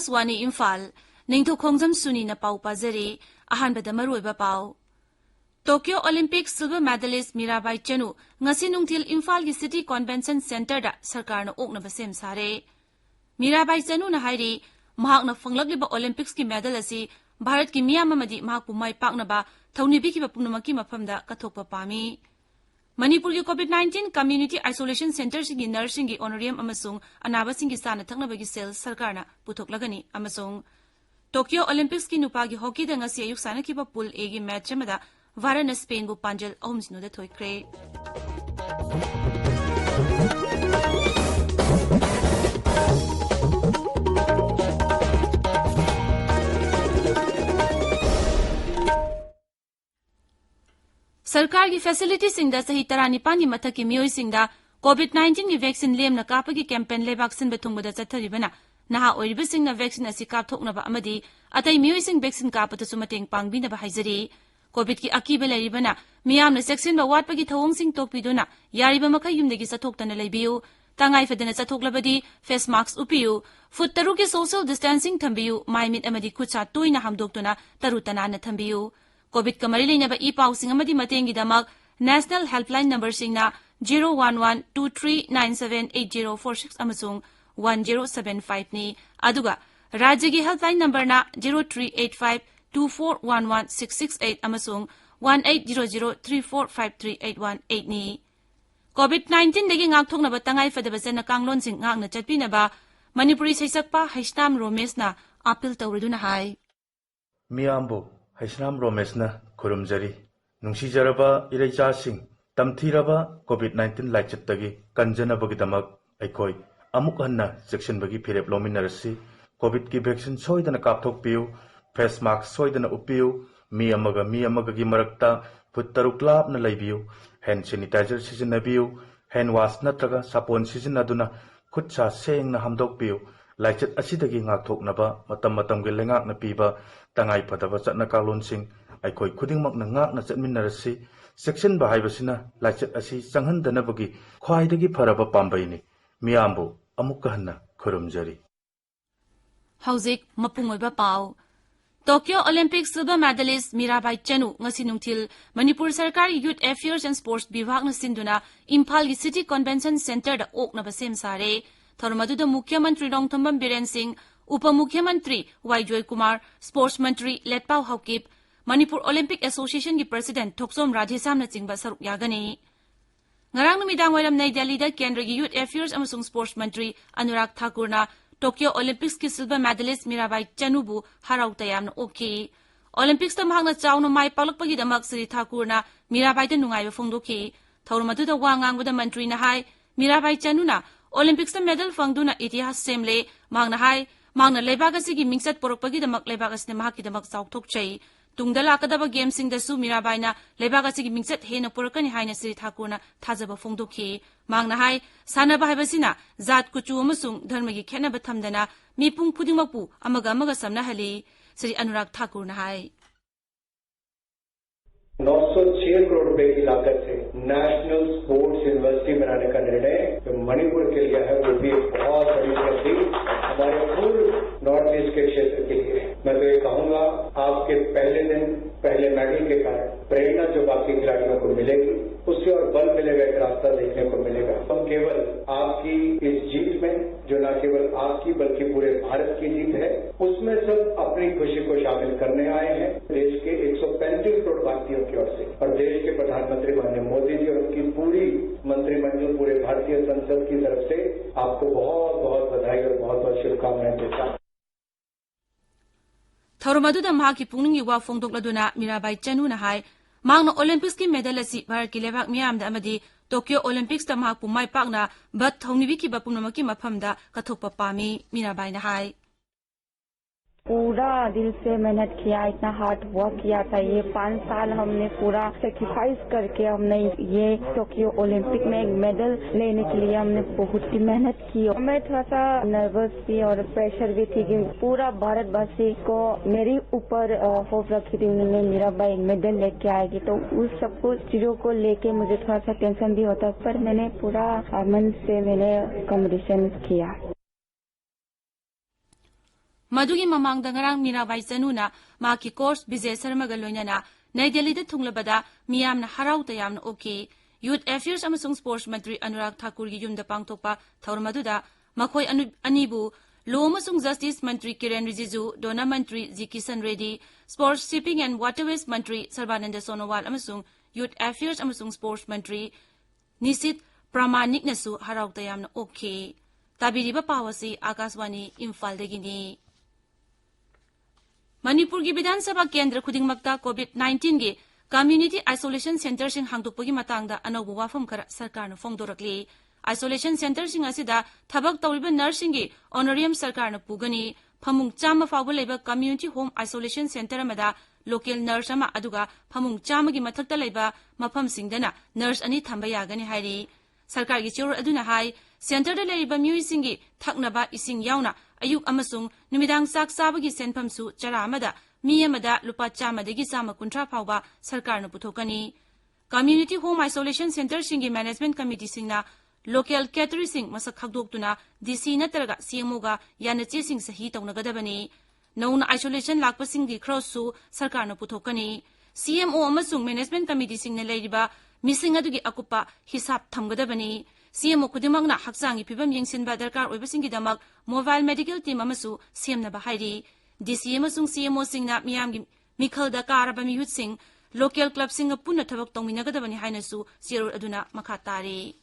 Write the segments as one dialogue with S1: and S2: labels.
S1: Akashwani Imphal Ningthoukhongjam Suni na pau pazari ahanbada maruiba pau Tokyo Olympics silver medalist Mirabai Chanu ngasi nungthil Imphal gi City Convention Center da sarkar na okna basem sare Mirabai Chanu na hairi mahak na fanglakliba Olympics ki medal asi Bharat ki miyam amadi mahak pu mai pakna ba thawnibi ki bapumnamaki mafamda kathokpa pami Manipur ki COVID-19 Community Isolation Center singi nursing gi honorarium amasung anaba singi sana thaknaba gi sel sarkar na puthoklagani amasung Tokyo Olympics ki nupa gi hockey da ngasi ayuk sana ki ba pool A gi match amada Varana Spain bu panjal ahumsino da thoikre Sarkar ki facility singda sahi taranipan gi mathak ki miyoi singda COVID-19 ki vaccine lem na kapa ki campaign lebak sin bethung bada chatharibana naha oiriba singna vaccine asi kap thokna ba amadi atai miyoi sing vaccine kapa ta sumateng pangbina ba haizari COVID ki akiba leribana miyam na section ba wat pa gi thawong sing tokpiduna yariba makha yumdegi sathoktana leibiu tangai fadana sathoklabadi face mask upiu foot taru ki social distancing thambiu mai mit amadi khucha toina hamdoktuna tarutana na thambiu COVID ka mari leina ba ipau sing amadi matengi damak National Helpline number singna 01123978046 amasung 1075 ni aduga Rajya gi helpline number na 038524116668 amasung 1800345381 ni COVID-19 dagi ngakthokna ba tangai fadaba jana kanglon sing ngakna chatpina ba Manipuri saisakpa Haishnam Romesh na appeal tawriduna hai
S2: Miyambo Haishnam Romesh na khurumjari nungsijaraba iraicha sing tamthiraba COVID-19 laichattagi kanjanabagidamak aikoi amuk hanna section bagi phirep lominarasi COVID ki vaccine soidana kapthokpiu face mask soidana upiu mi amaga gi marakta foot taruk labna leibiu hand sanitizer sizinnabiu hand wash natraga sapon sizinaduna khutcha sengna hamdokpiu laichat asidagi ngakthoknaba matam gi lengakna piba tangai phadaba chatna kalon sing aikoi khudingmak na ngakna chatminarasi section ba haibasina laichat asi changhandanabagi khwaidagi pharaba pambaini miyambu amukka hanna khurumjari
S1: Hauzik mapungoiba pau Tokyo Olympics silver medalist Mirabai Chanu ngasi nungthil Manipur Sarkar Youth Affairs and Sports Bivag na sinduna Imphal gi City Convention Center da okna basem sare Tharmadu da Mukhya Mantri Rongthambam Biren Singh Upa Mukhya Mantri Waijoy Kumar Sports Mantri Letpau Haukip Manipur Olympic Association gi President Thoksom Radhesam na chingba saruk yagani Ngarang numidang wairam Nai Delhi da Kendra gi Youth Affairs amasung Sports Mantri Anurag Thakur na Tokyo Olympics ki silver medalist Mirabai Chanu bu harau tayam na okay Olympics ta mahang na chawno mai palakpagi damak Sri Thakur na Mirabai ta nungai ba phongdoki thawrmadu da wangang bu da mantri na hai Mirabai Chanu na Olympics ta medal phangduna itihas semle mangna hai mangna lebak asi gi mingsat porokpagi damak lebak asne mahak ki damak chawthok chai tungdala kadaba game sing da su Mirabai na lebak asi gi mingsat hena porokani haina Sri Thakur na thajaba phongdoki mangna hai sana ba haibasina zat kuchu amasung dharma gi khena ba thamdana mipung phudingmakpu amaga samna hali Sri Anurag Thakur na hai
S3: 906 crore रुपए की लागत से national sports university बनाने का निर्णय जो मणिपुर के लिए है वो भी एक बहुत बड़ी उपलब्धि हमारे पूर्ण नॉर्थ ईस्ट के क्षेत्र के लिए है मैं तो ये कहूंगा आपके पहले दिन पहले मेडल के कारण प्रेरणा जो बाकी खिलाड़ियों को मिलेगी उससे और बल मिलेगा एक रास्ता देखने को मिलेगा हम केवल आपकी इस जीत में जो न केवल आपकी बल्कि पूरे भारत की जीत है उसमें सब अपनी खुशी को शामिल करने आए हैं देश के 135 करोड़ भारतीयों की ओर से और देश के प्रधानमंत्री माननीय मोदी जी और उनकी पूरी मंत्रिमंडल पूरे भारतीय संसद की तरफ से आपको बहुत बहुत बधाई और बहुत बहुत शुभकामनाएं देता हूं
S1: Thawrmadu da mahaki pungning wa phongdokladuna Mirabai Chanu na hai mangna Olympics ki medal asi Bharat ki lebak miyam da amadi Tokyo Olympics ta mahak pu mai pakna bat thongnibi ki bapumnamaki mafamda kathokpa pami Mirabai na hai
S4: पूरा दिल से मेहनत किया इतना hard work किया था ये 5 साल हमने पूरा सेक्रीफाइस करके हमने ये टोक्यो ओलंपिक में एक मेडल लेने के लिए हमने बहुत ही मेहनत की मैं थोड़ा सा नर्वस भी और प्रेशर भी थी कि पूरा भारतवासी को मेरे ऊपर होप रखी थी उन्होंने मेरा भाई मेडल लेके आएगी तो उस सब कुछ चीजों को लेके मुझे थोड़ा सा टेंशन भी होता पर मैंने पूरा मन से मैंने कॉम्पिटिशन किया
S1: Madugi mamang dangarang Mirabai Chanuna maki course Bijay Sarmaga loinana Nai Delhi da thunglabada miyamna harau tayamna oki Youth Affairs amasung Sports Mantri Anurag Thakur gi yumda pangthokpa thawrmaduda makhoi anibu Law amasung Justice Mantri Kiren Rijiju, Dona Mantri G. Kisan Reddy, Sports Shipping and Waterways Mantri Sarbananda Sonowal amasung Youth Affairs amasung Sports Mantri Nisit Pramanik nasu harau tayamna oki Tabiriba pawasi Akaswani Imphal dagini Manipur gi Vidhan Sabha Kendra khudingmakta COVID-19 gi Community Isolation Center sing hangdukpagi matangda anawbu wafam khara sarkarna fongdorakli Isolation Center sing asida thabak tawriba nursing gi honorarium sarkarna pugani phamung chama fawba leba Community Home Isolation Center amada local nurse ama aduga phamung chama gi mathakta leba mafam singdana nurse ani thamba yagani hairi sarkar gi chor aduna hai center da leba miyuising gi thaknaba ising yauna ayuk amasung numidang sak sabagi senpham su chara amada mi amada lupa chama degi sama kuntra phawba sarkarna puthokani Community Home Isolation Center singi Management Committee singna Local Catery sing masak khagdoktuna DC natraga CMO ga yana che sing sahi tawnagadabani nauna isolation lakpa singi cross su sarkarna puthokani CMO amasung Management Committee singna leiriba missing adugi akupa hisab thamgadabani CMO kudimangna haksangi phibam yengsinba darkar oibasingi damak mobile medical team amasu semna ba hairi DC amasung CMO singna miyamgi mikhalda karaba mihut sing local club singa punna thabak tongminagadabani hainasu sirur aduna makhatari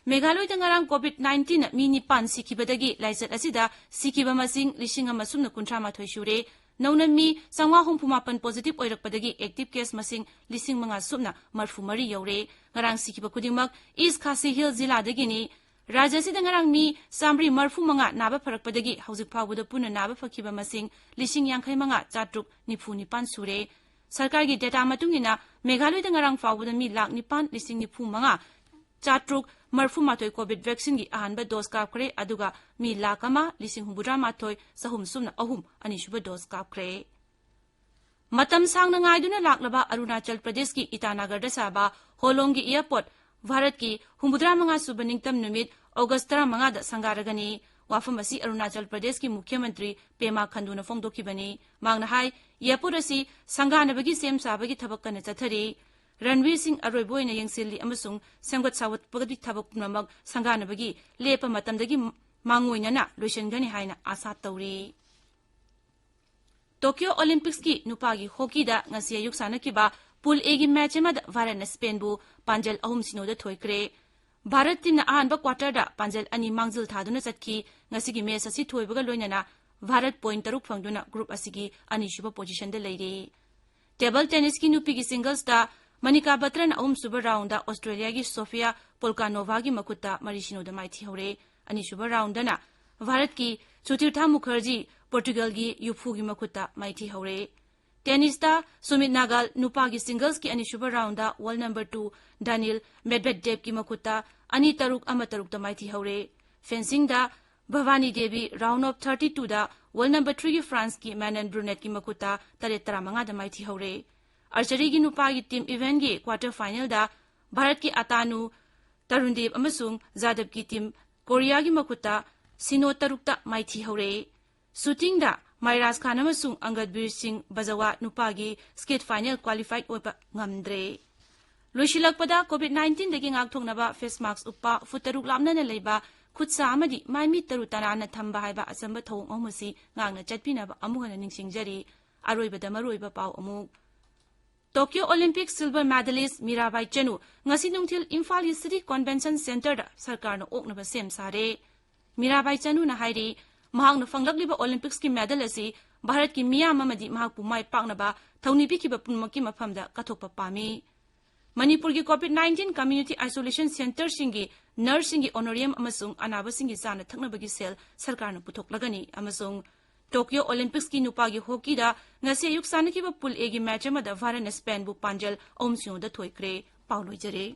S1: Meghaloi dangarang COVID-19 mini pan sikibadagi laisat asida sikiba masing lising amasumna kuntrama thoishure naunami sangwa hongpumapan positive oirakpadagi active case masing lising manga sumna marfumari yaure ngarang sikiba kudingmak East Khasi Hill zila dagini Rajasi dangarang mi samri marfu manga naba pharakpadagi haujik phawbuda puna naba fakhiba masing lising yangkhai manga chatruk nifu nipan sure sarkar gi data matungina Meghaloi dangarang phawbuda mi lak nipan lising nifu manga chatruk marfu matoi COVID vaccine gi ahanba dose kapkre aduga mi lakama lising humbudra matoi sahum sumna ahum ani shuba dose kapkre matam sangna ngaiduna laklaba Arunachal Pradesh ki Itanagar da saba Holong gi airport Bharat ki humbudra manga suba ningtam numit August 15 da sangaragani wafam asi Arunachal Pradesh ki Mukhyamantri Pema Khandu na phongdokibani mangna hai airport asi sanganabagi sem sabagi thabak kana chathari Ranveer Singh Arroyboy na yengsilli amasung sanggot sawat pagadi thabak namag sanganabagi lepa matamdagi mangoinana loisengani haina asa tawri Tokyo Olympics ki nupagi hockey da ngasi ayuk sanakiba pool A gi match amada Bharat na Spain bu panjal ahum sinoda thoikre Bharat team na ahanba quarter da panjal ani mangjil thaduna chatki ngasi gi match asi thoibaga loinana Bharat point 3 phangduna group asigi ani shuba position da leire Table tennis ki nupi gi singles da Manika Batran suba round da Australia gi Sofia Polkanova gi makuta marisino da maithi hore ani suba round na Bharat ki Sutirtha Mukherjee Portugal gi Yufu gi makuta maithi hore tennis da Sumit Nagal nupa gi singles ki ani suba round da world number 2 Daniel Medvedev gi makuta ani taruk da maithi hore fencing da Bhavani Devi round of 32 da world number 3 gi France ki Manon Brunet gi makuta taretara manga da maithi hore Archery gi nupa gi team event gi quarter final da Bharat ki Atanu Tarundev amasung Jadab ki team Korea gi makuta Sino tarukta maithi hore shooting da Mairas Khan amasung Angadbir Singh Bajawa nupa gi skate final qualified oipa ngamdre Loishilakpada COVID-19 dagi ngakthongnaba face mask uppa futaruk lamna na leiba khutsa amadi maimi tarutana na thamba haiba asamba thong amusi ngangna chatpinaba amuhana ningsingjari aroibada maroiba paw amuk Tokyo Olympic silver medalist Mirabai Chanu ngasi nungthil Imphal City Convention Center da sarkarna oknaba sem sare Mirabai Chanu na hairi mahangna fanglakliba Olympics ki medal asi Bharat ki miyam amadi mahakpu mai paknaba thawni bikiba punmaki mafamda kathokpa pami Manipur ki COVID-19 Community Isolation Center singi nurse singi honorarium amasung anaba singi sana thaknabagi sel sarkarna puthoklagani amasung Tokyo Olympics ki nupagi hockey da ngasi ayuk sanakiba pool A gi match amada Bharat na Spain bu panjal omsyo da thoikre Paulo jare